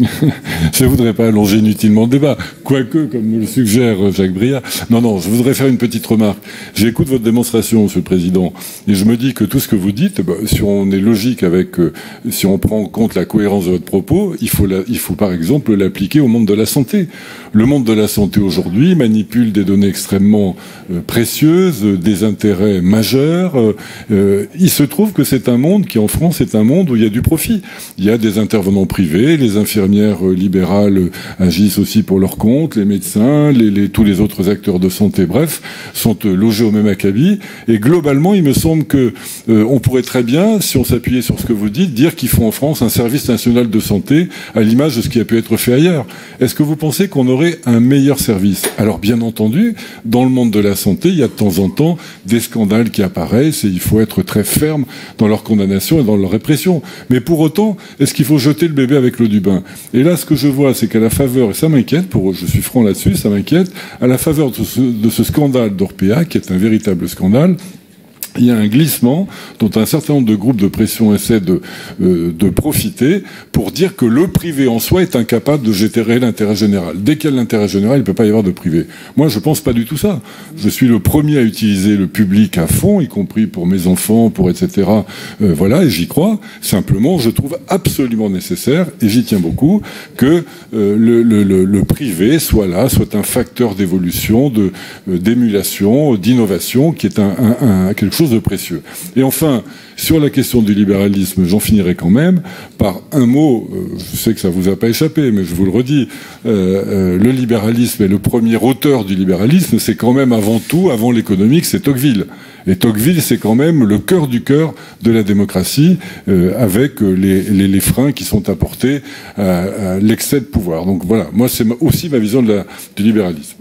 Je ne voudrais pas allonger inutilement le débat, quoique, comme me le suggère Jacques Briard. Non, non, je voudrais faire une petite remarque. J'écoute votre démonstration, Monsieur le Président, et je me dis que tout ce que vous dites, si on est logique avec, si on prend en compte la cohérence de votre propos, il faut par exemple l'appliquer au monde de la santé. Le monde de la santé aujourd'hui manipule des données extrêmement précieuses, des intérêts majeurs. Il se trouve que c'est un monde qui, en France, est un monde où il y a du profit. Il y a des intervenants privés, les infirmières libérales agissent aussi pour leur compte, les médecins, tous les autres acteurs de santé, bref, sont logés au même acabit. Et globalement, il me semble que on pourrait très bien, si on s'appuyait sur ce que vous dites, dire qu'il faut en France un service national de santé à l'image de ce qui a pu être fait ailleurs. Est-ce que vous pensez qu'on aurait un meilleur service? Alors, bien entendu, dans le monde de la santé, il y a de temps en temps des scandales qui apparaissent et il faut être très ferme dans leur condamnation et dans leur répression. Mais pour autant, est-ce qu'il faut jeter le bébé avec l'eau du bain? Et là, ce que je vois, c'est qu'à la faveur, et ça m'inquiète, je suis franc là-dessus, ça m'inquiète, à la faveur de ce scandale d'Orpea, qui est un véritable scandale, il y a un glissement dont un certain nombre de groupes de pression essaient de profiter pour dire que le privé en soi est incapable de gérer l'intérêt général. Dès qu'il y a l'intérêt général, il ne peut pas y avoir de privé. Moi, je pense pas du tout ça. Je suis le premier à utiliser le public à fond, y compris pour mes enfants, pour etc. Voilà, et j'y crois. Simplement, je trouve absolument nécessaire, et j'y tiens beaucoup, que le privé soit là, soit un facteur d'évolution, d'émulation, d'innovation, qui est quelque chose de précieux. Et enfin, sur la question du libéralisme, j'en finirai quand même par un mot, je sais que ça vous a pas échappé, mais je vous le redis, le libéralisme et le premier auteur du libéralisme, c'est quand même avant tout, avant l'économique, c'est Tocqueville. Et Tocqueville, c'est quand même le cœur du cœur de la démocratie, avec les freins qui sont apportés à l'excès de pouvoir. Donc voilà, moi c'est aussi ma vision du libéralisme.